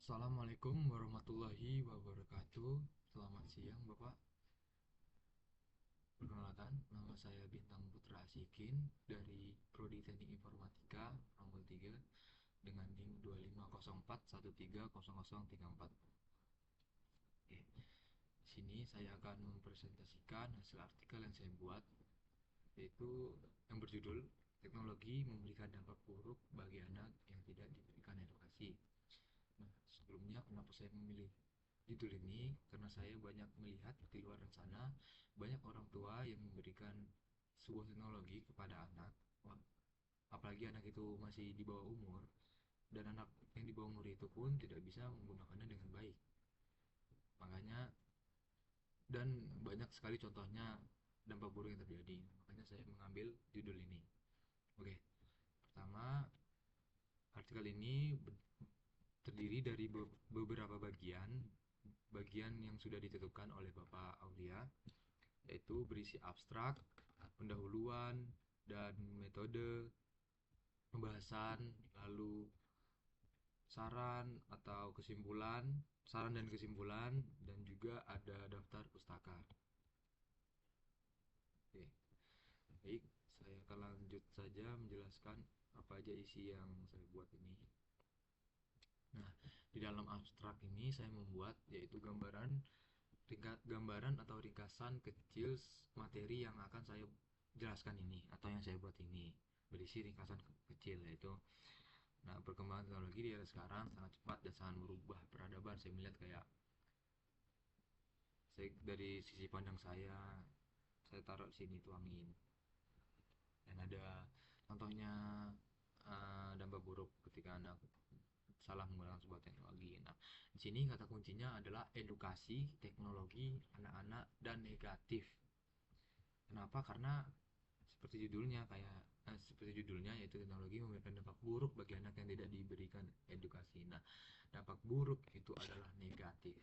Assalamualaikum warahmatullahi wabarakatuh. Selamat siang, Bapak. Perkenalkan, nama saya Bintang Putra Asikin dari Prodi Teknik Informatika Rangkul 3 dengan NIM 2504130034. Oke, di sini saya akan mempresentasikan hasil artikel yang saya buat, yaitu yang berjudul Teknologi Memberikan Dampak Buruk bagi Anak yang Tidak Diberikan Edukasi. Nah, sebelumnya kenapa saya memilih judul ini? Karena saya banyak melihat di luar sana banyak orang tua yang memberikan sebuah teknologi kepada anak, apalagi anak itu masih di bawah umur, dan anak yang di bawah umur itu pun tidak bisa menggunakannya dengan baik. Makanya dan banyak sekali contohnya dampak buruk yang terjadi. Makanya saya mengambil judul ini. Oke, pertama, artikel ini terdiri dari beberapa bagian bagian yang sudah ditentukan oleh Bapak Aulia, yaitu berisi abstrak, pendahuluan, dan metode pembahasan, lalu saran atau kesimpulan, saran dan kesimpulan, dan juga ada daftar pustaka. Oke, baik, saya akan lanjut saja menjelaskan apa aja isi yang saya buat ini. Nah, di dalam abstrak ini saya membuat yaitu gambaran atau ringkasan kecil materi yang akan saya jelaskan ini atau yang saya buat ini, berisi ringkasan kecil, yaitu perkembangan teknologi di era sekarang sangat cepat dan sangat merubah peradaban. Saya melihat kayak dari sisi pandang saya taruh di sini tuangin, dan ada contohnya dampak buruk ketika anak salah menggunakan sebuah teknologi. Nah, di sini kata kuncinya adalah edukasi teknologi anak-anak dan negatif. Kenapa? Karena seperti judulnya, yaitu teknologi memberikan dampak buruk bagi anak yang tidak diberikan edukasi. Nah, dampak buruk itu adalah negatif.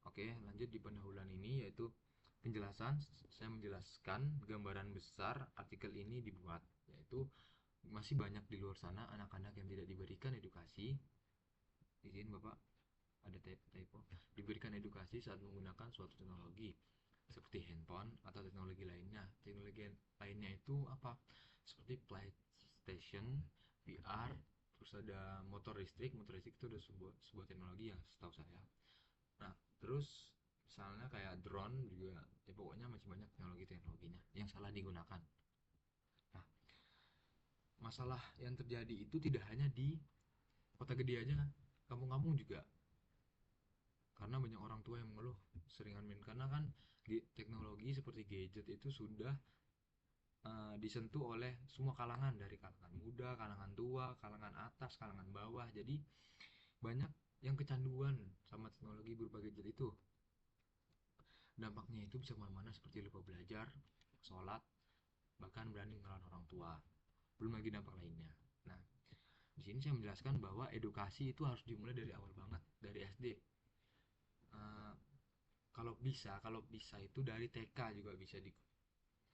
Oke, lanjut di pendahuluan ini, yaitu penjelasan. Saya menjelaskan gambaran besar artikel ini dibuat, yaitu masih banyak di luar sana anak-anak yang tidak diberikan edukasi. Izin Bapak, ada typo. Diberikan edukasi saat menggunakan suatu teknologi seperti handphone atau teknologi lainnya. Teknologi lainnya itu apa? Seperti PlayStation, VR, terus ada motor listrik. Motor listrik itu ada sebuah teknologi yang setahu saya. Nah, terus misalnya kayak drone juga, ya pokoknya masih banyak teknologinya yang salah digunakan. Nah, masalah yang terjadi itu tidak hanya di kota gede aja, kampung-kampung juga, karena banyak orang tua yang mengeluh seringan main, karena kan teknologi seperti gadget itu sudah disentuh oleh semua kalangan, dari kalangan muda, kalangan tua, kalangan atas, kalangan bawah. Jadi banyak yang kecanduan sama teknologi berupa gadget itu. Dampaknya itu bisa kemana-mana, seperti lupa belajar, sholat, bahkan berani ngelawan orang tua. Belum lagi dampak lainnya. Nah, di sini saya menjelaskan bahwa edukasi itu harus dimulai dari awal banget, dari SD. Eh, kalau bisa itu dari TK juga bisa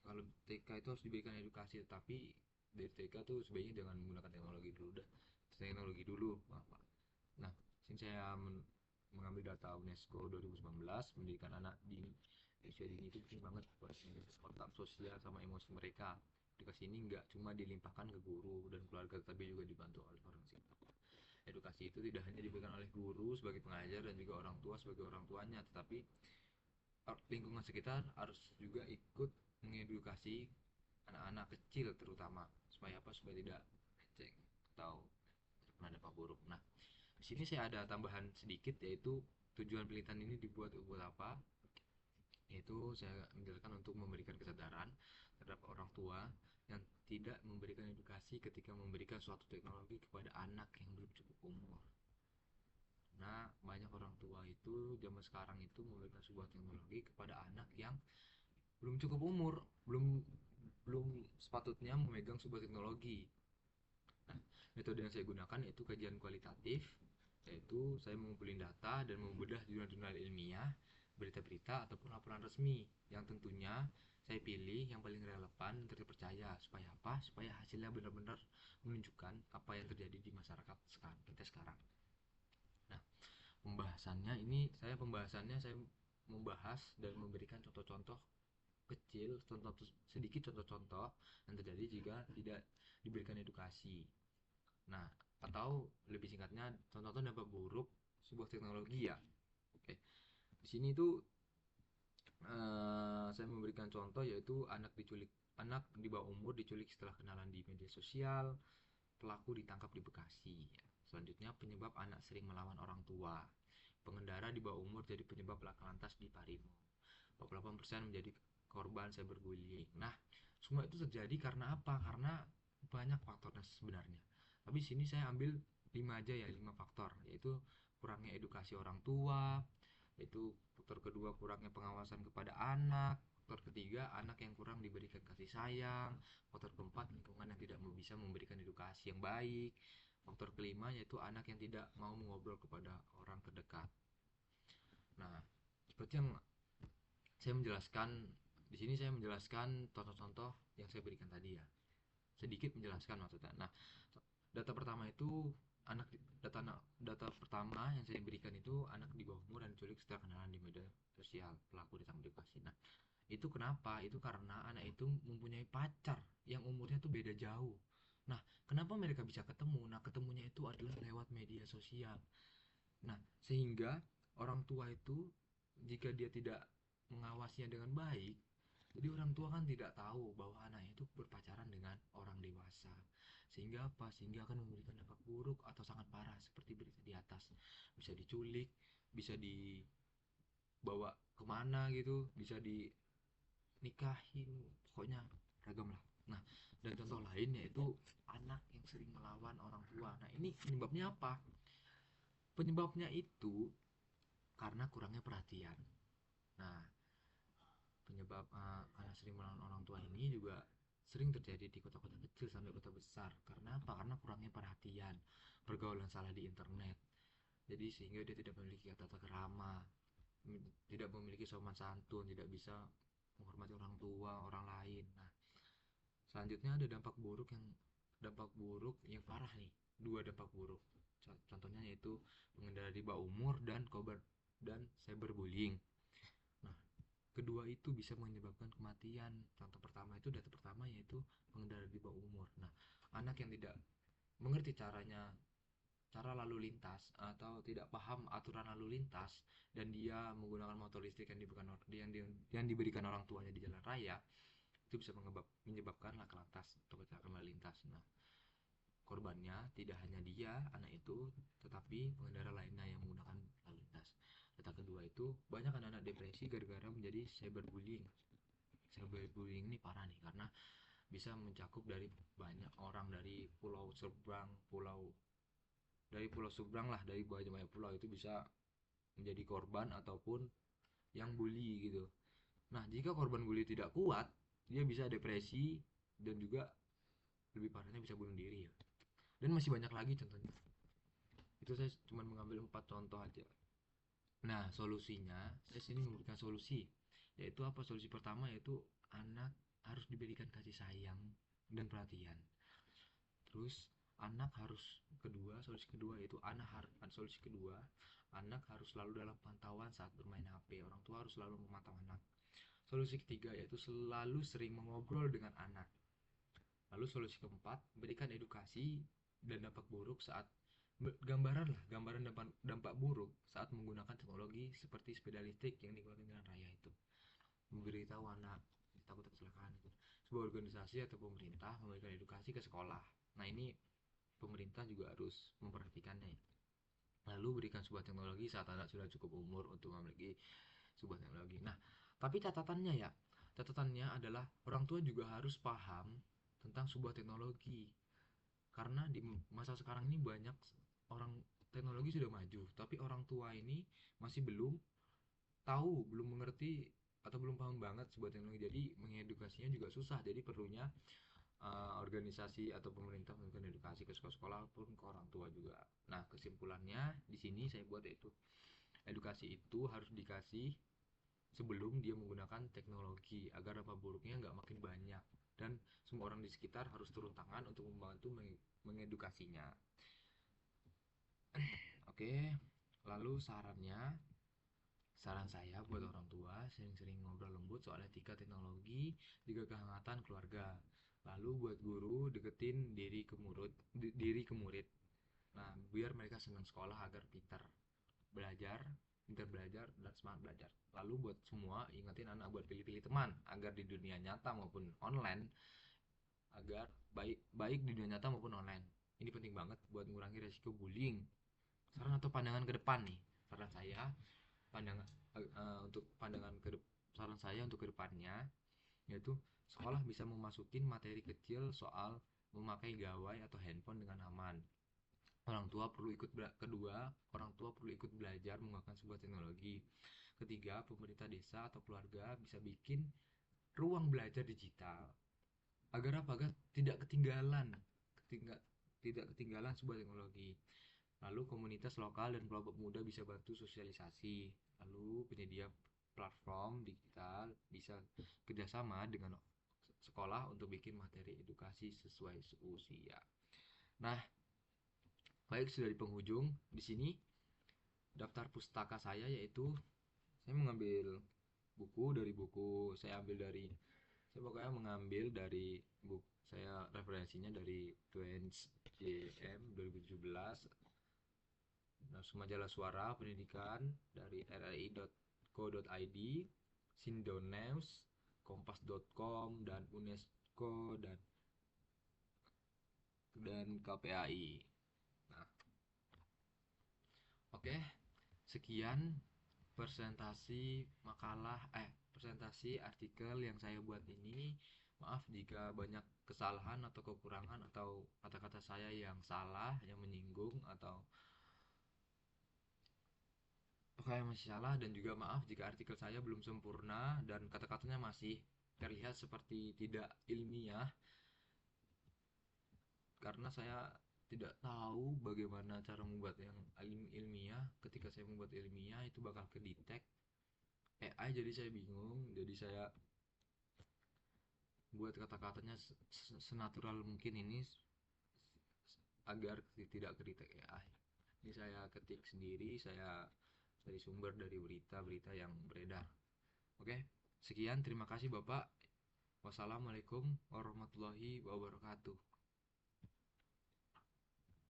kalau TK itu harus diberikan edukasi, tapi dari TK tuh sebaiknya jangan menggunakan teknologi dulu, dah teknologi dulu, Pak. Nah, sini saya mengambil data UNESCO 2019, pendidikan anak di usia dini itu penting banget buat kontak sosial sama emosi mereka. Edukasi ini nggak cuma dilimpahkan ke guru dan keluarga, tapi juga dibantu oleh orang sekitar. Edukasi itu tidak hanya diberikan oleh guru sebagai pengajar dan juga orang tua sebagai orang tuanya, tetapi lingkungan sekitar harus juga ikut mengedukasi anak-anak kecil terutama, supaya apa? Supaya tidak melenceng atau terkena buruk. Nah, di sini saya ada tambahan sedikit, yaitu tujuan penelitian ini dibuat buat apa? Yaitu saya menjelaskan untuk memberikan kesadaran terhadap orang tua yang tidak memberikan edukasi ketika memberikan suatu teknologi kepada anak yang belum cukup umur. Nah, banyak orang tua itu zaman sekarang itu memberikan sebuah teknologi kepada anak yang belum cukup umur, belum belum sepatutnya memegang sebuah teknologi. Nah, metode yang saya gunakan yaitu kajian kualitatif, yaitu saya mengumpulkan data dan membedah jurnal-jurnal ilmiah, berita-berita ataupun laporan resmi yang tentunya saya pilih yang paling relevan dan terpercaya. Supaya apa? Supaya hasilnya benar-benar menunjukkan apa yang terjadi di masyarakat sekarang, kita sekarang. Nah, pembahasannya saya membahas dan memberikan contoh-contoh kecil, sedikit contoh-contoh yang terjadi jika tidak diberikan edukasi. Nah, atau lebih singkatnya contoh-contoh dampak buruk sebuah teknologi ya. Oke. Di sini tuh saya memberikan contoh yaitu anak di bawah umur diculik setelah kenalan di media sosial, pelaku ditangkap di Bekasi. Selanjutnya penyebab anak sering melawan orang tua, pengendara di bawah umur jadi penyebab laka lantas di Parimo, 48% menjadi korban cyberbullying. Nah, semua itu terjadi karena apa? Karena banyak faktornya sebenarnya, tapi sini saya ambil 5 aja ya, 5 faktor, yaitu kurangnya edukasi orang tua, yaitu faktor kedua kurangnya pengawasan kepada anak, faktor ketiga anak yang kurang diberikan kasih sayang, faktor keempat lingkungan yang tidak bisa memberikan edukasi yang baik, faktor kelima yaitu anak yang tidak mau mengobrol kepada orang terdekat. Nah, seperti yang saya menjelaskan contoh-contoh yang saya berikan tadi ya, sedikit menjelaskan maksudnya. Nah, data pertama itu anak data data pertama yang saya berikan itu anak di bawah umur dan diculik setelah kenalan di media sosial, pelaku ditangkap di Bekasi. Nah, itu kenapa? Itu karena anak itu mempunyai pacar yang umurnya tuh beda jauh. Nah, kenapa mereka bisa ketemu? Nah, ketemunya itu adalah lewat media sosial. Nah, sehingga orang tua itu jika dia tidak mengawasinya dengan baik, jadi orang tua kan tidak tahu bahwa anaknya itu berpacaran dengan orang dewasa. Sehingga apa? Sehingga akan memberikan dampak buruk atau sangat parah seperti berita di atas. Bisa diculik, bisa dibawa kemana gitu, bisa dinikahin, pokoknya ragam lah. Nah, dan contoh lain yaitu anak yang sering melawan orang tua. Nah, ini penyebabnya apa? Penyebabnya itu karena kurangnya perhatian. Nah, penyebab anak sering melawan orang tua ini juga sering terjadi di kota-kota kecil sampai kota besar. Karena apa? Karena kurangnya perhatian, pergaulan salah di internet. Jadi sehingga dia tidak memiliki tata kerama, tidak memiliki sopan santun, tidak bisa menghormati orang tua, orang lain. Nah, selanjutnya ada dampak buruk yang parah nih. Dua dampak buruk. Contohnya yaitu pengendara di bawah umur dan cyberbullying. Nah, kedua itu bisa menyebabkan kematian. Contoh pertama itu data pertama yaitu pengendara di bawah umur. Nah, anak yang tidak mengerti cara lalu lintas atau tidak paham aturan lalu lintas dan dia menggunakan motor listrik yang diberikan orang tuanya di jalan raya, itu bisa menyebabkan laka lantas atau kecelakaan lalu lintas. Nah, korbannya tidak hanya dia, anak itu, tetapi pengendara lainnya yang menggunakan lalu lintas. Data kedua itu banyak anak-anak depresi gara-gara menjadi cyberbullying. Cyberbullying ini parah nih karena bisa mencakup dari banyak orang dari pulau seberang lah, dari banyak pulau itu bisa menjadi korban ataupun yang bully gitu. Nah, jika korban bully tidak kuat, dia bisa depresi dan juga lebih parahnya bisa bunuh diri ya. Dan masih banyak lagi contohnya. Itu saya cuma mengambil 4 contoh aja. Nah, solusinya saya sini memberikan solusi. Yaitu apa? Solusi pertama yaitu anak harus diberikan kasih sayang dan perhatian. Terus solusi kedua yaitu anak harus selalu dalam pantauan saat bermain HP. Orang tua harus selalu memantau anak. Solusi ketiga yaitu selalu sering mengobrol dengan anak. Lalu solusi keempat, berikan edukasi dan dampak buruk saat gambaran dampak buruk saat menggunakan teknologi seperti sepeda listrik yang digunakan jalan raya itu. Memberitahu anak takut kecelakaan itu. Sebuah organisasi atau pemerintah memberikan edukasi ke sekolah. Nah, ini pemerintah juga harus memperhatikannya. Lalu berikan sebuah teknologi saat anak sudah cukup umur untuk memiliki sebuah teknologi. Nah, tapi catatannya adalah orang tua juga harus paham tentang sebuah teknologi. Karena di masa sekarang ini banyak orang teknologi sudah maju, tapi orang tua ini masih belum mengerti atau belum paham banget sebuah teknologi. Jadi mengedukasinya juga susah. Jadi perlunya organisasi atau pemerintah memberikan edukasi ke sekolah-sekolah pun ke orang tua juga. Nah, kesimpulannya di sini saya buat yaitu edukasi itu harus dikasih sebelum dia menggunakan teknologi agar dampak buruknya nggak makin banyak, dan semua orang di sekitar harus turun tangan untuk membantu mengedukasinya. Oke, Lalu saran saya buat orang tua sering-sering ngobrol lembut soal etika teknologi, juga kehangatan keluarga. Lalu buat guru deketin diri ke murid. Nah, biar mereka senang sekolah agar belajar, pintar belajar dan semangat belajar. Lalu buat semua ingetin anak buat pilih-pilih teman agar di dunia nyata maupun online agar baik di dunia nyata maupun online. Ini penting banget buat mengurangi resiko bullying. Saran atau pandangan ke depan nih. Saran saya pandangan untuk pandangan ke saran saya untuk kedepannya yaitu sekolah bisa memasukin materi kecil soal memakai gawai atau handphone dengan aman. Kedua, orang tua perlu ikut belajar menggunakan sebuah teknologi. Ketiga, pemerintah desa atau keluarga bisa bikin ruang belajar digital agar apa? Agar ketingga, tidak ketinggalan sebuah teknologi. Lalu komunitas lokal dan kelompok muda bisa bantu sosialisasi. Lalu penyedia platform digital bisa kerjasama dengan sekolah untuk bikin materi edukasi sesuai usia. Nah, baik sudah di penghujung. Di sini daftar pustaka saya yaitu saya mengambil buku saya ambil dari saya pokoknya mengambil dari buku saya referensinya dari Twins JM 2017, majalah Suara Pendidikan dari rri.co.id, Sindonews, kompas.com dan UNESCO dan KPAI. Nah, oke, sekian presentasi artikel yang saya buat ini. Maaf jika banyak kesalahan atau kekurangan atau kata-kata saya yang salah, yang menyinggung atau saya masih salah, dan juga maaf jika artikel saya belum sempurna dan kata-katanya masih terlihat seperti tidak ilmiah karena saya tidak tahu bagaimana cara membuat yang ilmiah. Ketika saya membuat ilmiah itu bakal kedetek AI, jadi saya bingung, jadi saya buat kata-katanya senatural mungkin ini agar tidak kedetek AI. Ini saya ketik sendiri, saya dari sumber dari berita-berita yang beredar. Oke, sekian, terima kasih Bapak. Wassalamualaikum warahmatullahi wabarakatuh.